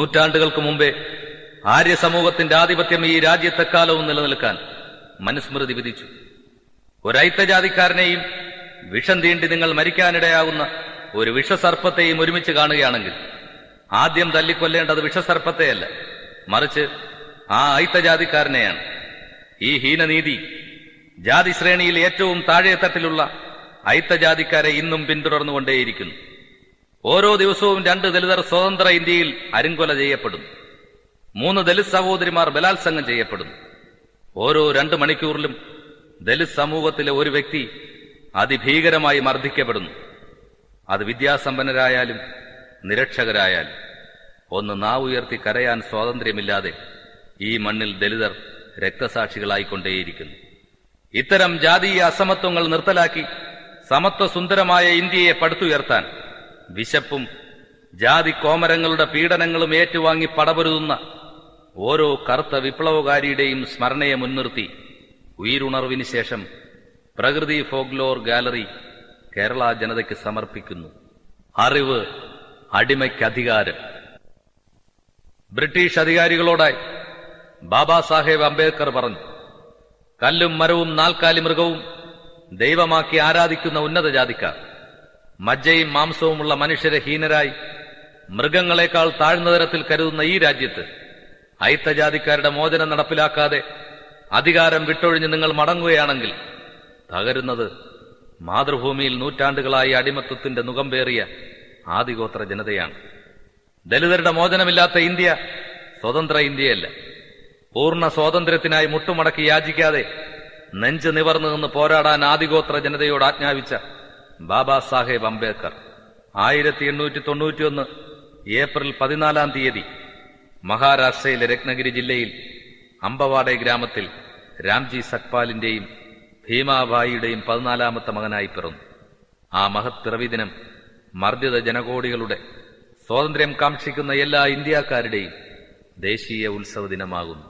നൂറ്റാണ്ടുകൾക്ക് മുമ്പേ ആര്യ സമൂഹത്തിന്റെ ആധിപത്യം ഈ രാജ്യത്തെക്കാലവും നിലനിൽക്കാൻ മനുസ്മൃതി വിധിച്ചു. ഒരൈത്തജാതിക്കാരനെയും വിഷം തീണ്ടി നിങ്ങൾ മരിക്കാനിടയാകുന്ന ഒരു വിഷസർപ്പത്തെയും ഒരുമിച്ച് കാണുകയാണെങ്കിൽ ആദ്യം തല്ലിക്കൊല്ലേണ്ടത് വിഷസർപ്പത്തെയല്ല, മറിച്ച് ആ ഐത്തജാതിക്കാരനെയാണ്. ഈ ഹീനനീതി ജാതിശ്രേണിയിൽ ഏറ്റവും താഴെത്തട്ടിലുള്ള ഐത്തജാതിക്കാരെ ഇന്നും പിന്തുടർന്നുകൊണ്ടേയിരിക്കുന്നു. ഓരോ ദിവസവും 2 ദലിതർ സ്വതന്ത്ര ഇന്ത്യയിൽ അരുങ്കൊല ചെയ്യപ്പെടുന്നു. 3 ദലിത് സഹോദരിമാർ ബലാത്സംഗം ചെയ്യപ്പെടുന്നു. ഓരോ 2 മണിക്കൂറിലും ദലിത് സമൂഹത്തിലെ ഒരു വ്യക്തി അതിഭീകരമായി മർദ്ദിക്കപ്പെടുന്നു. അത് വിദ്യാസമ്പന്നരായാലും നിരക്ഷകരായാലും. ഒന്ന് നാവുയർത്തി കരയാൻ സ്വാതന്ത്ര്യമില്ലാതെ ഈ മണ്ണിൽ ദലിതർ രക്തസാക്ഷികളായിക്കൊണ്ടേയിരിക്കുന്നു. ഇത്തരം ജാതീയ അസമത്വങ്ങൾ നിർത്തലാക്കി സമത്വസുന്ദരമായ ഇന്ത്യയെ പടുത്തുയർത്താൻ വിശപ്പും ജാതി കോമരങ്ങളുടെ പീഡനങ്ങളും ഏറ്റുവാങ്ങി പടപൊരുതുന്ന ഓരോ കറുത്ത വിപ്ലവകാരിയുടെയും സ്മരണയെ മുൻനിർത്തി ഉയിരുണർവിന് ശേഷം പ്രകൃതി ഫോക്ലോർ ഗാലറി കേരള ജനതയ്ക്ക് സമർപ്പിക്കുന്നു. അറിവ് അടിമയ്ക്കധികാരം. ബ്രിട്ടീഷ് അധികാരികളോടായി ബാബാ സാഹേബ് അംബേദ്കർ പറഞ്ഞു, കല്ലും മരവും 4 കാലി മൃഗവും ദൈവമാക്കി ആരാധിക്കുന്ന ഉന്നത ജാതിക്കാർ മജ്ജയും മാംസവുമുള്ള മനുഷ്യരെ ഹീനരായി മൃഗങ്ങളെക്കാൾ താഴ്ന്ന തരത്തിൽ കരുതുന്ന ഈ രാജ്യത്ത് ഐത്തജാതിക്കാരുടെ മോചനം നടപ്പിലാക്കാതെ അധികാരം വിട്ടൊഴിഞ്ഞ് നിങ്ങൾ മടങ്ങുകയാണെങ്കിൽ തകരുന്നത് മാതൃഭൂമിയിൽ നൂറ്റാണ്ടുകളായി അടിമത്വത്തിന്റെ നുകമ്പേറിയ ആദിഗോത്ര ജനതയാണ്. ദലിതരുടെ മോചനമില്ലാത്ത ഇന്ത്യ സ്വതന്ത്ര ഇന്ത്യയല്ല. പൂർണ്ണ സ്വാതന്ത്ര്യത്തിനായി മുട്ടുമടക്കി യാചിക്കാതെ നെഞ്ച് നിവർന്നു നിന്ന് പോരാടാൻ ആദിഗോത്ര ജനതയോട് ആജ്ഞാപിച്ച ബാബാ സാഹേബ് അംബേദ്കർ 1891 ഏപ്രിൽ 14 മഹാരാഷ്ട്രയിലെ രത്നഗിരി ജില്ലയിൽ അമ്പവാഡെ ഗ്രാമത്തിൽ രാംജി സക്പാലിന്റെയും ഭീമാബായിയുടെയും 14ാമത്തെ മകനായി പിറന്നു. ആ മഹത് പിറവി ദിനം മർദ്ദിത ജനകോടികളുടെ സ്വാതന്ത്ര്യം കാക്ഷിക്കുന്ന എല്ലാ ഇന്ത്യക്കാരുടെയും ദേശീയ ഉത്സവ ദിനമാകുന്നു.